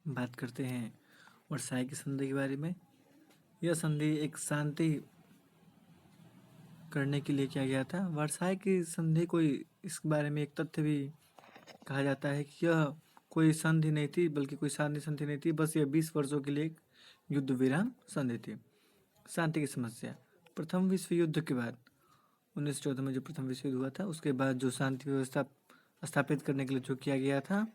बात करते हैं वर्साई की संधि के बारे में। यह संधि एक शांति करने के लिए किया गया था। वर्साई की संधि कोई इस बारे में एक तथ्य भी कहा जाता है कि यह कोई संधि नहीं थी, बल्कि कोई शांति संधि नहीं थी, बस यह 20 वर्षों के लिए एक युद्ध विराम संधि थी। शांति की समस्या। प्रथम विश्व युद्ध के बाद 1914 में जो प्रथम विश्व युद्ध हुआ था, उसके बाद जो शांति व्यवस्था स्थापित करने के लिए जो किया गया था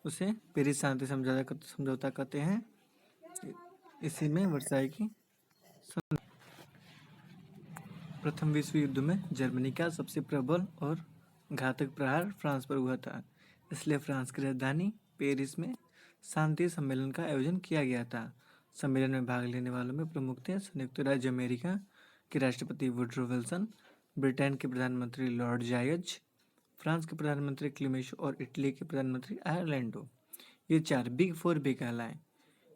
उसे पेरिस शांति समझौता कहते हैं। इसी में वर्साई की प्रथम विश्व युद्ध में जर्मनी का सबसे प्रबल और घातक प्रहार फ्रांस पर हुआ था, इसलिए फ्रांस की राजधानी पेरिस में शांति सम्मेलन का आयोजन किया गया था। सम्मेलन में भाग लेने वालों में प्रमुख थे संयुक्त राज्य अमेरिका के राष्ट्रपति वुडरो विल्सन, ब्रिटेन के प्रधानमंत्री लॉर्ड जायज, फ्रांस के प्रधानमंत्री क्लीमेशो और इटली के प्रधानमंत्री आयरलैंडो। ये चार बिग फोर भी कहलाए।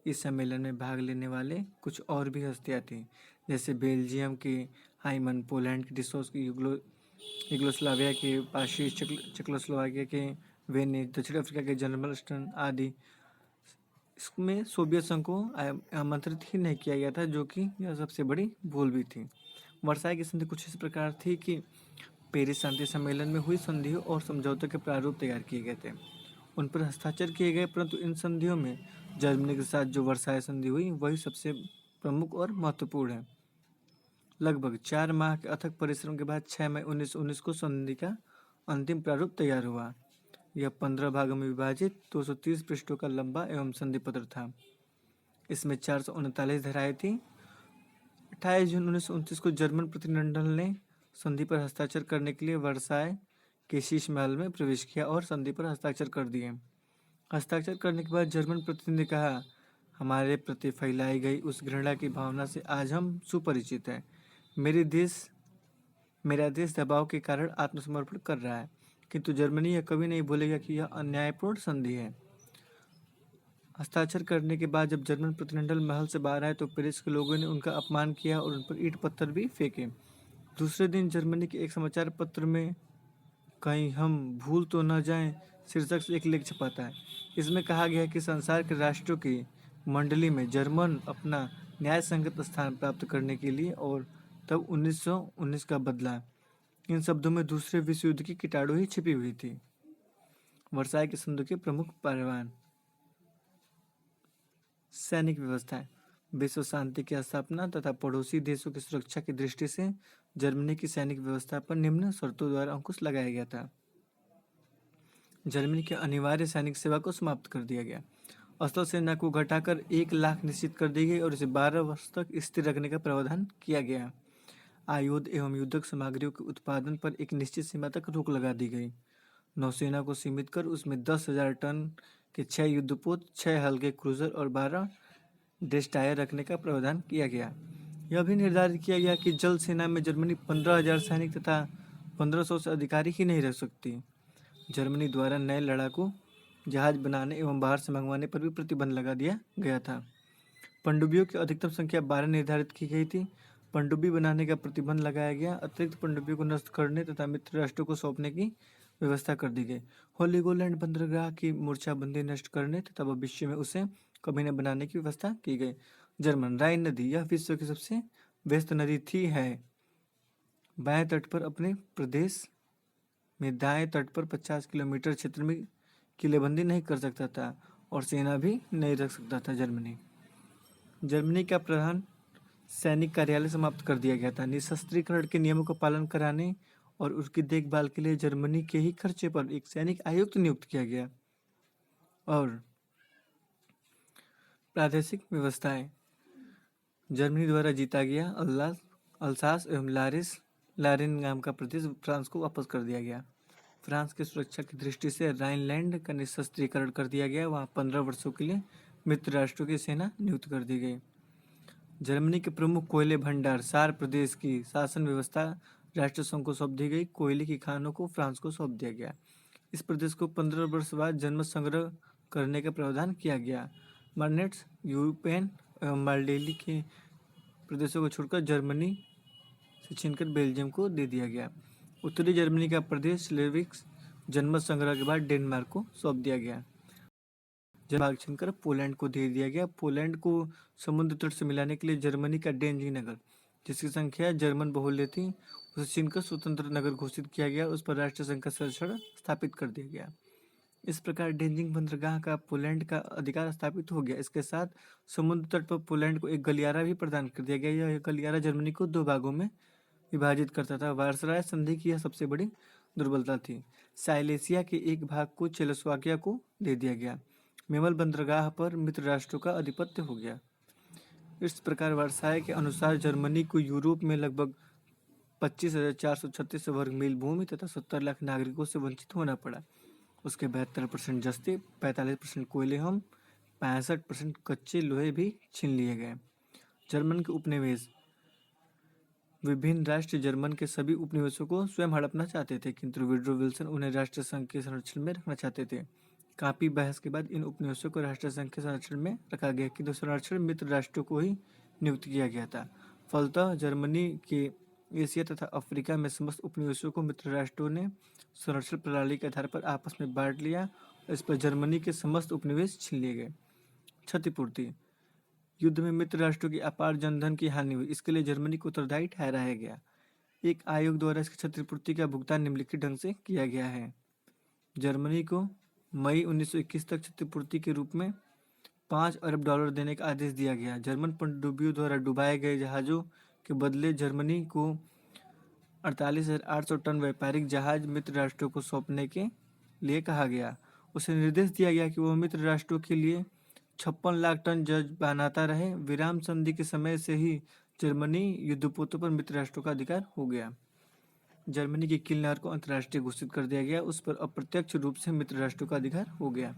इस सम्मेलन में भाग लेने वाले कुछ और भी हस्तियाँ थीं, जैसे बेल्जियम के हाइमन, पोलैंड के डिसोस की यूगोस्लाविया के पाशी, चेकोस्लोवाकिया के वेनिस, दक्षिण अफ्रीका के जर्मनस्टन आदि। इसमें सोवियत संघ को आमंत्रित ही नहीं किया गया था, जो कि यह सबसे बड़ी भूल भी थी। वर्साई की संधि कुछ इस प्रकार थी कि पेरिस शांति सम्मेलन में हुई संधियों और समझौतों के प्रारूप तैयार किए गए थे, उन पर हस्ताक्षर किए गए, परंतु इन संधियों में जर्मनी के साथ जो वर्साई संधि हुई वही सबसे प्रमुख और महत्वपूर्ण है। लगभग 4 माह के अथक परिश्रम के बाद 6 मई 1919 को संधि का अंतिम प्रारूप तैयार हुआ। यह 15 भागों में विभाजित 230 पृष्ठों का लंबा एवं संधि पत्र था। इसमें 439 धाराएं थीं। 28 जून 1929 को जर्मन प्रतिनिधिमंडल ने संधि पर हस्ताक्षर करने के लिए वर्साई के शीश महल में प्रवेश किया और संधि पर हस्ताक्षर कर दिए। हस्ताक्षर करने के बाद जर्मन प्रतिनिधि ने कहा, हमारे प्रति फैलाई गई उस घृणा की भावना से आज हम सुपरिचित हैं। मेरा देश दबाव के कारण आत्मसमर्पण कर रहा है, किंतु जर्मनी यह कभी नहीं भूलेगा कि यह अन्यायपूर्ण संधि है। हस्ताक्षर करने के बाद जब जर्मन प्रतिनिधिमंडल महल से बाहर आए तो पेरिस के लोगों ने उनका अपमान किया और उन पर ईंट पत्थर भी फेंके। दूसरे दिन जर्मनी के एक समाचार पत्र में कहीं हम भूल तो न जाएं शीर्षक से एक लेख छपा था। इसमें कहा गया कि संसार के राष्ट्रों की मंडली में जर्मन अपना न्याय संगत स्थान प्राप्त करने के लिए और तब 1919 का बदला। इन शब्दों में दूसरे विश्व युद्ध की कीटाणु ही छिपी हुई थी। वर्साई के संधि के प्रमुख परिणाम। सैनिक व्यवस्था। विश्व शांति की स्थापना तथा पड़ोसी देशों की सुरक्षा की दृष्टि से जर्मनी की सैनिक व्यवस्था पर निम्न शर्तों द्वारा अंकुश लगाया गया था। जर्मनी की अनिवार्य सैनिक सेवा को समाप्त कर दिया गया। अस्त्र सेना को घटाकर 1 लाख निश्चित कर दी गई और इसे 12 वर्ष तक स्थिर रखने का प्रावधान किया गया। आयुध एवं युद्धक सामग्रियों के उत्पादन पर एक निश्चित सीमा तक रोक लगा दी गई। नौसेना को सीमित कर उसमें 10,000 टन के 6 युद्धपोत, 6 हल्के क्रूजर और 12 डेस्ट्रॉयर रखने का प्रावधान किया गया। यह भी निर्धारित किया गया कि जल सेना में जर्मनी 15,000 सैनिक तथा 1500 से अधिकारी ही नहीं रख सकती। जर्मनी द्वारा नए लड़ाकू जहाज बनाने एवं बाहर से मंगवाने पर भी प्रतिबंध लगा दिया गया था। पनडुब्बियों की अधिकतम संख्या 12 निर्धारित की गई थी। पनडुब्बी बनाने का प्रतिबंध लगाया गया। अतिरिक्त पनडुब्बियों को नष्ट करने तथा मित्र राष्ट्रों को सौंपने की व्यवस्था कर दी गई। होलीगोलैंड बंदरगाह की मूर्छाबंदी नष्ट करने तथा भविष्य में उसे कभी न बनाने की व्यवस्था की गई। जर्मन राइन नदी, यह विश्व की सबसे व्यस्त नदी थी है। बाएं तट पर अपने प्रदेश में दाएं तट पर 50 किलोमीटर क्षेत्र में किलेबंदी नहीं कर सकता था और सेना भी नहीं रख सकता था। जर्मनी का प्रधान सैनिक कार्यालय समाप्त कर दिया गया था। निशस्त्रीकरण के नियमों का पालन कराने और उसकी देखभाल के लिए जर्मनी के ही खर्चे पर एक सैनिक आयुक्त नियुक्त किया गया। और प्रादेशिक व्यवस्थाएं। जर्मनी द्वारा जीता गया अल्सास एवं लारिन नाम का प्रदेश फ्रांस को वापस कर दिया गया। फ्रांस की सुरक्षा की दृष्टि से राइनलैंड का निशस्त्रीकरण कर दिया गया। वहाँ 15 वर्षों के लिए मित्र राष्ट्रों की सेना नियुक्त कर दी गई। जर्मनी के प्रमुख कोयले भंडार सार प्रदेश की शासन व्यवस्था राष्ट्रसंघ को सौंप दी गई। कोयले की खानों को फ्रांस को सौंप दिया गया। इस प्रदेश को 15 वर्ष बाद जनमत संग्रह करने का प्रावधान किया गया। मर्नेट्स, यूपेन एवं माल्डेली के प्रदेशों को छोड़कर जर्मनी से छीनकर बेल्जियम को दे दिया गया। उत्तरी जर्मनी का प्रदेश स्लेविक्स जनमत संग्रह के बाद डेनमार्क को सौंप दिया गया। भाग छीनकर पोलैंड को दे दिया गया। पोलैंड को समुद्र तट से मिलाने के लिए जर्मनी का डेंजिंग नगर, जिसकी संख्या जर्मन बहुल्य थी, उसे छीनकर स्वतंत्र नगर घोषित किया गया। उस पर राष्ट्रीय संघ का संरक्षण स्थापित कर दिया गया। इस प्रकार डेंजिंग बंदरगाह का पोलैंड का अधिकार स्थापित हो गया। इसके साथ समुद्र तट पर पोलैंड को एक गलियारा भी प्रदान कर दिया गया। यह गलियारा जर्मनी को दो भागों में विभाजित करता था। वार्साय संधि की यह सबसे बड़ी दुर्बलता थी। साइलेसिया के एक भाग को चेकोस्लोवाकिया को दे दिया गया। मेमल बंदरगाह पर मित्र राष्ट्रों का आधिपत्य हो गया। इस प्रकार वर्साय के अनुसार जर्मनी को यूरोप में लगभग 25,436 वर्ग मील भूमि तथा 70 लाख नागरिकों से वंचित होना पड़ा। उसके 72% जस्ते, 45% कोयले एवं 65% कच्चे लोहे भी छीन लिए गए। जर्मन के उपनिवेश, विभिन्न राष्ट्र जर्मन के सभी उपनिवेशों को स्वयं हड़पना चाहते थे, किंतु वुड्रो विल्सन उन्हें राष्ट्र संघ के संरक्षण में रखना चाहते थे। काफी बहस के बाद इन उपनिवेशों को राष्ट्र संघ के संरक्षण में रखा गया, किंतु संरक्षण मित्र राष्ट्रों को ही नियुक्त किया गया था। फलतः जर्मनी के एशिया तथा अफ्रीका में समस्त उपनिवेशों को मित्र राष्ट्रों ने संरक्षण प्रणाली के आधार पर आपस में बांट लिया। इस पर जर्मनी के समस्त उपनिवेश छीन लिए गए। क्षतिपूर्ति, युद्ध में मित्र राष्ट्रों की अपार जनधन की हानि हुई, इसके लिए जर्मनी को उत्तरदायी ठहराया गया। एक आयोग द्वारा इसकी क्षतिपूर्ति का भुगतान निम्नलिखित ढंग से किया गया है। जर्मनी को मई 1921 तक क्षतिपूर्ति के रूप में $5 अरब देने का आदेश दिया गया। जर्मन पनडुब्बियों द्वारा डुबाए गए जहाज़ों के बदले जर्मनी को 48,800 टन व्यापारिक जहाज मित्र राष्ट्रों को सौंपने के लिए कहा गया। उसे निर्देश दिया गया कि वह मित्र राष्ट्रों के लिए 56 लाख टन जहाज बनाता रहे। विराम संधि के समय से ही जर्मनी युद्धपोतों पर मित्र राष्ट्रों का अधिकार हो गया। जर्मनी की किल नहर को अंतर्राष्ट्रीय घोषित कर दिया गया। उस पर अप्रत्यक्ष रूप से मित्र राष्ट्रों का अधिकार हो गया।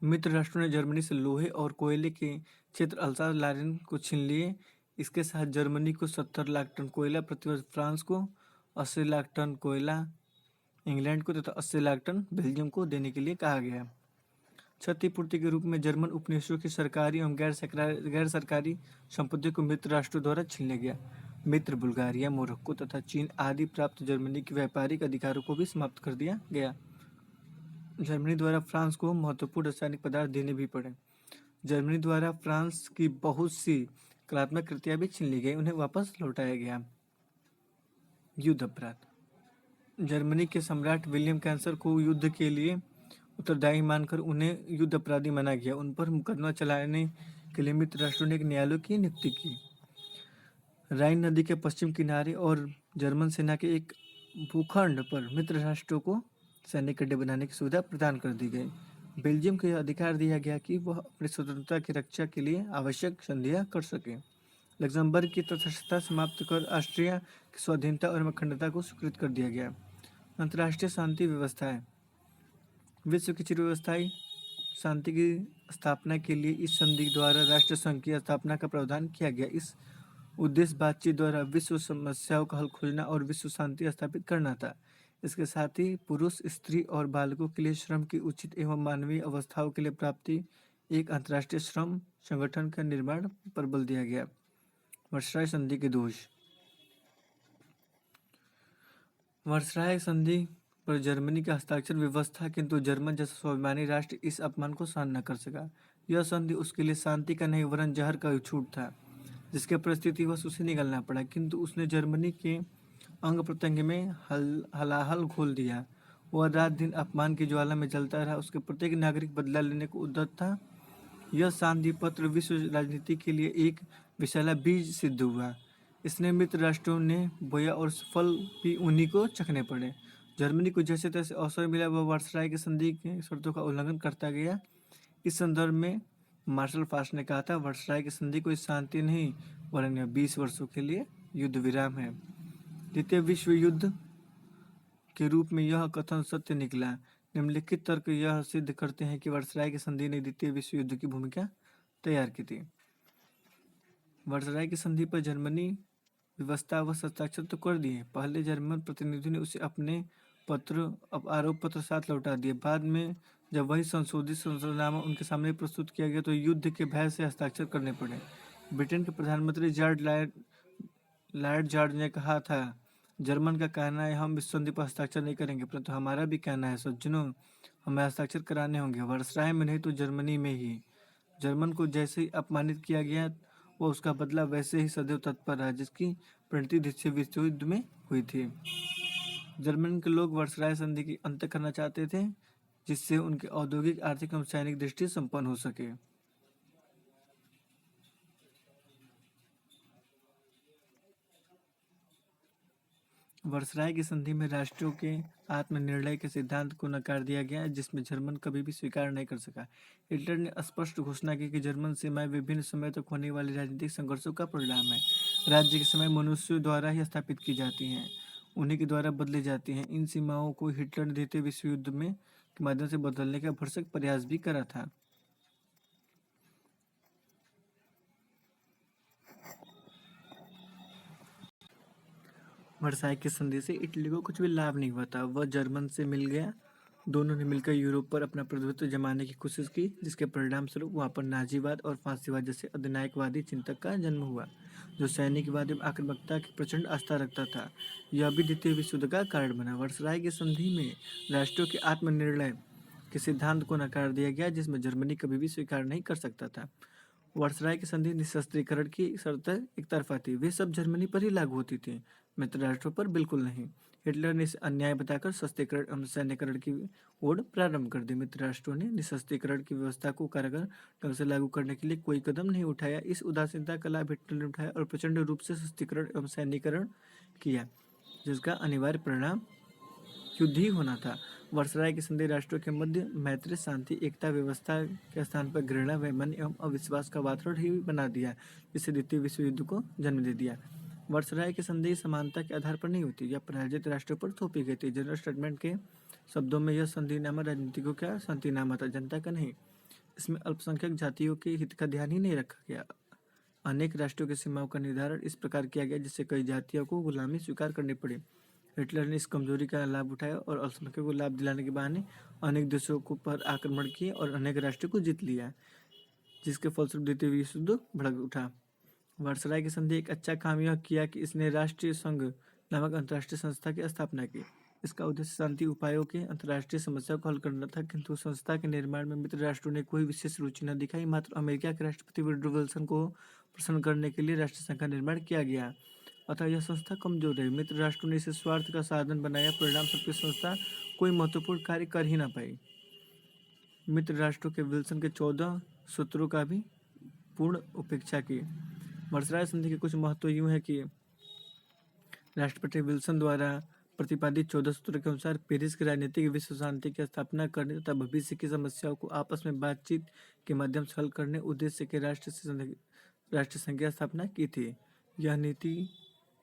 मित्र राष्ट्रों ने जर्मनी से लोहे और कोयले के क्षेत्र अल्सास लारेन को छीन लिए। इसके साथ जर्मनी को 70 लाख टन कोयला प्रतिवर्ष, फ्रांस को 80 लाख टन कोयला, इंग्लैंड को तथा 80 लाख टन बेल्जियम को देने के लिए कहा गया। क्षतिपूर्ति के रूप में जर्मन उपनिवेशों की सरकारी एवं गैर सरकारी संपत्तियों को मित्र राष्ट्रों द्वारा छीन लिया गया। मित्र बुल्गारिया, मोरक्को तथा चीन आदि प्राप्त जर्मनी के व्यापारिक अधिकारों को भी समाप्त कर दिया गया। जर्मनी द्वारा फ्रांस को महत्वपूर्ण रासायनिक पदार्थ देने भी पड़े। जर्मनी द्वारा फ्रांस की बहुत सी कलात्मक कृतियां भी छीन ली गई, उन्हें वापस लौटाया गया। युद्ध अपराध, जर्मनी के सम्राट विलियम कैंसर को युद्ध के लिए उत्तरदायी मानकर उन्हें युद्ध अपराधी माना गया। उन पर मुकदमा चलाने के लिए मित्र राष्ट्रों ने एक न्यायालय की नियुक्ति की। राइन नदी के पश्चिम किनारे और जर्मन सेना के एक भूखंड पर मित्र राष्ट्रों को सैनिक अड्डे बनाने की सुविधा प्रदान कर दी गई। बेल्जियम को यह अधिकार दिया गया कि वह अपनी स्वतंत्रता की रक्षा के लिए आवश्यक संधियां कर सके। लग्जमबर्ग की तटस्थता समाप्त कर ऑस्ट्रिया की स्वाधीनता और अखंडता को स्वीकृत कर दिया गया। अंतर्राष्ट्रीय शांति व्यवस्थाएं, विश्व की चिरस्थायी शांति की स्थापना के लिए इस संधि द्वारा राष्ट्रसंघ की स्थापना का प्रावधान किया गया। इस उद्देश्य बातचीत द्वारा विश्व समस्याओं का हल खोजना और विश्व शांति स्थापित करना था। इसके साथ ही पुरुष, स्त्री और बालकों के लिए श्रम की उचित एवं मानवीय अवस्थाओं के लिए प्राप्ति एक अंतर्राष्ट्रीय श्रम संगठन का निर्माण पर बल दिया गया। वर्साय संधि के दोष, वर्साय संधि पर जर्मनी का हस्ताक्षर विवश था, किंतु जर्मन जैसा स्वाभिमानी राष्ट्र इस अपमान को सहन न कर सका। यह संधि उसके लिए शांति का नहीं वरन जहर का छूट था, जिसके परिस्थितिवश उसे निगलना पड़ा। किंतु उसने जर्मनी के अंग प्रत्यंग में हलाहल घोल दिया। वह रात दिन अपमान की ज्वाला में जलता रहा। उसके प्रत्येक नागरिक बदला लेने को उद्यत था। यह शांति पत्र विश्व राजनीति के लिए एक विशाला बीज सिद्ध हुआ। इसने मित्र राष्ट्रों ने बोया और फल भी उन्हीं को चखने पड़े। जर्मनी को जैसे तैसे अवसर मिला, वह वर्साय की संधि के शर्तों का उल्लंघन करता गया। इस संदर्भ में मार्शल फास्ट ने कहा था, वर्साय की संधि कोई शांति नहीं वरन 20 वर्षों के लिए युद्ध विराम है। द्वितीय विश्व युद्ध के रूप में यह कथन सत्य निकला। निम्नलिखित तर्क यह सिद्ध करते हैं कि वर्साय की संधि ने द्वितीय विश्व युद्ध की भूमिका तैयार की थी। वर्साय की संधि पर जर्मनी व्यवस्था व हस्ताक्षर तो कर दिए। पहले जर्मन प्रतिनिधि ने उसे अपने आरोप पत्र साथ लौटा दिए। बाद में जब वही संशोधित संशोधननामा उनके सामने प्रस्तुत किया गया तो युद्ध के भय से हस्ताक्षर करने पड़े। ब्रिटेन के प्रधानमंत्री लॉर्ड जॉर्ज ने कहा था, जर्मन का कहना है हम विश्व संधि पर हस्ताक्षर नहीं करेंगे, परंतु हमारा भी कहना है सज्जनों, हमें हस्ताक्षर कराने होंगे, वर्सराय में नहीं तो जर्मनी में ही। जर्मन को जैसे ही अपमानित किया गया, वो उसका बदला वैसे ही सदैव तत्पर रहा, जिसकी परिणति द्वितीय विश्व युद्ध में हुई थी। जर्मन के लोग वर्सराय संधि की अंत करना चाहते थे, जिससे उनकी औद्योगिक, आर्थिक एवं सैनिक दृष्टि संपन्न हो सके। वर्सराय की संधि में राष्ट्रों के आत्मनिर्णय के सिद्धांत को नकार दिया गया, जिसमें जर्मन कभी भी स्वीकार नहीं कर सका। हिटलर ने स्पष्ट घोषणा की कि जर्मन सीमाएं विभिन्न समय तक होने वाले राजनीतिक संघर्षों का परिणाम है। राज्य की सीमाएं मनुष्यों द्वारा ही स्थापित की जाती हैं, उन्हीं के द्वारा बदली जाती हैं। इन सीमाओं को हिटलर ने द्वितीय विश्व युद्ध में के माध्यम से बदलने का भरसक प्रयास भी करा था। वर्साई की संधि से इटली को कुछ भी लाभ नहीं हुआ था, वह जर्मन से मिल गया। दोनों ने मिलकर यूरोप पर अपना प्रभुत्व जमाने की कोशिश की, जिसके परिणाम स्वरूप वहाँ पर नाजीवाद और फांसीवाद जैसे अधिनायकवादी चिंतक का जन्म हुआ, जो सैनिकवाद एवं आक्रामकता की प्रचंड आस्था रखता था। यह भी द्वितीय विश्व युद्ध का कारण बना। वर्साई की संधि में राष्ट्रों के आत्मनिर्णय के सिद्धांत को नकार दिया गया, जिसमें जर्मनी कभी भी स्वीकार नहीं कर सकता था। वर्सराय की संधि निशस्त्रीकरण की शर्त एक तरफा थी, वे सब जर्मनी पर ही लागू होती थी, मित्र राष्ट्रों पर बिल्कुल नहीं। हिटलर ने इसे अन्याय बताकर सस्तीकरण एवं सैन्यकरण की ओर प्रारंभ कर दी। मित्र राष्ट्रों ने निशस्त्रीकरण की व्यवस्था को कारगर ढंग से लागू करने के लिए कोई कदम नहीं उठाया। इस उदासीनता का लाभ हिटलर ने उठाया और प्रचंड रूप से सस्तीकरण एवं सैन्यकरण किया, जिसका अनिवार्य परिणाम युद्ध ही होना था। वर्सराय की संधि राष्ट्रों के मध्य मैत्री, शांति, एकता व्यवस्था के स्थान पर घृणा, वैमनस्य एवं अविश्वास का वातावरण ही बना दिया, जिससे द्वितीय विश्व युद्ध को जन्म दे दिया। वर्सराय की संधि समानता के आधार पर नहीं होती, यह पराजित राष्ट्रों पर थोपी गई थी। जनरल स्टेटमेंट के शब्दों में यह संधिनामा राजनीतिकों का शांतिनामा था, जनता का नहीं। इसमें अल्पसंख्यक जातियों के हित का ध्यान ही नहीं रखा गया। अनेक राष्ट्रों की सीमाओं का निर्धारण इस प्रकार किया गया, जिससे कई जातियों को गुलामी स्वीकार करनी पड़ी। हिटलर ने इस कमजोरी का लाभ उठाया और अल्पसंख्यकों को लाभ दिलाने के बहाने अनेक देशों को पर आक्रमण किए और अनेक राष्ट्रों को जीत लिया, जिसके फलस्वरूप द्वितीय विश्व युद्ध भड़क उठा। वर्सराय की संधि एक अच्छा काम यह किया कि इसने राष्ट्रीय संघ नामक अंतर्राष्ट्रीय संस्था की स्थापना की। इसका उद्देश्य शांति उपायों के अंतर्राष्ट्रीय समस्याओं को हल करना था, किंतु संस्था के निर्माण में मित्र राष्ट्रों ने कोई विशेष रुचि न दिखाई। मात्र अमेरिका के राष्ट्रपति वुडरो विल्सन को प्रसन्न करने के लिए राष्ट्रीय संघ का निर्माण किया गया, अतः यह संस्था कमजोर रही। मित्र राष्ट्रों ने इसे स्वार्थ का साधन बनाया, परिणाम स्वरूप संस्था कोई महत्वपूर्ण कार्य कर ही न पाई। मित्र राष्ट्रों के विल्सन के 14 सूत्रों का भी पूर्ण उपेक्षा की। वर्सराय संधि के कुछ महत्व यूं है कि राष्ट्रपति विल्सन द्वारा प्रतिपादित 14 सूत्रों के अनुसार पेरिस की राजनीतिक विश्व शांति की स्थापना करने तथा भविष्य की समस्याओं को आपस में बातचीत के माध्यम से हल करने उद्देश्य के राष्ट्र संघ की स्थापना की थी। यह नीति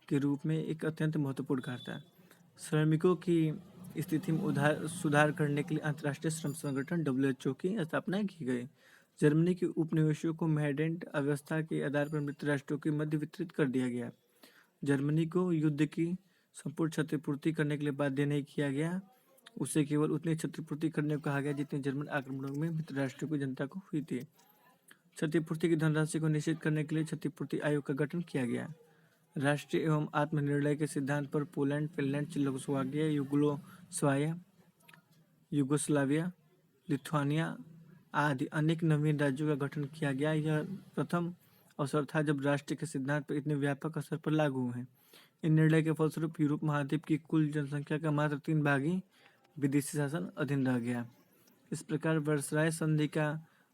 के रूप में एक अत्यंत महत्वपूर्ण कार्य था। श्रमिकों की स्थिति में सुधार करने के लिए अंतर्राष्ट्रीय श्रम संगठन WHO की स्थापना की गई। जर्मनी के उपनिवेशों को मैंडेट अव्यवस्था के आधार पर मित्र राष्ट्रों के मध्य वितरित कर दिया गया। जर्मनी को युद्ध की संपूर्ण क्षतिपूर्ति करने के लिए बाध्य नहीं किया गया, उसे केवल उतनी क्षतिपूर्ति करने को कहा गया जितनी जर्मन आक्रमणों में मित्र राष्ट्रों की जनता को हुई थी। क्षतिपूर्ति की धनराशि को निश्चित करने के लिए क्षतिपूर्ति आयोग का गठन किया गया। राष्ट्रीय एवं आत्मनिर्णय के सिद्धांत पर Poland, Finland, Czechoslovakia, Yugoslavia, Lithuania आदि अनेक नवीन राज्यों का गठन किया गया। यह प्रथम अवसर था जब राष्ट्र के सिद्धांत पर इतने व्यापक स्तर पर लागू हुए। इन निर्णय के फलस्वरूप यूरोप महाद्वीप की कुल जनसंख्या का मात्र 3 भाग ही विदेशी शासन अधीन रह गया। इस प्रकार वर्सराय संधि का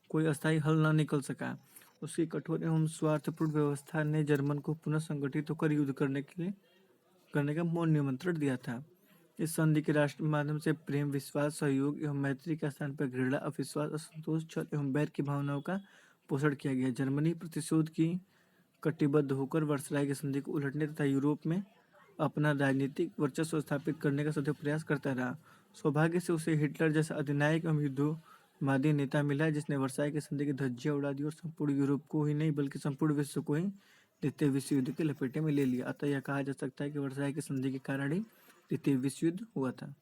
कोई अस्थायी हल न निकल सका। उसकी कठोर एवं स्वार्थपूर्ण व्यवस्था ने जर्मन को पुनः संगठित होकर युद्ध करने का मौन निमंत्रण दिया था। इस संधि के राष्ट्र माध्यम से प्रेम, विश्वास, सहयोग एवं मैत्री के स्थान पर घृणा, अविश्वास, असंतोष, छल एवं बैर की भावनाओं का पोषण किया गया। जर्मनी प्रतिशोध की कटिबद्ध होकर वर्सराय की संधि को उलटने तथा यूरोप में अपना राजनीतिक वर्चस्व स्थापित करने का सदैव प्रयास करता रहा। सौभाग्य से उसे हिटलर जैसा अधिनायक एवं युद्धोन्मादी नेता मिला, जिसने वर्साई की संधि की धज्जियां उड़ा दी और संपूर्ण यूरोप को ही नहीं बल्कि संपूर्ण विश्व को ही द्वितीय विश्व युद्ध के लपेटे में ले लिया। अतः यह कहा जा सकता है कि वर्साई की संधि के कारण ही द्वितीय विश्व युद्ध हुआ था।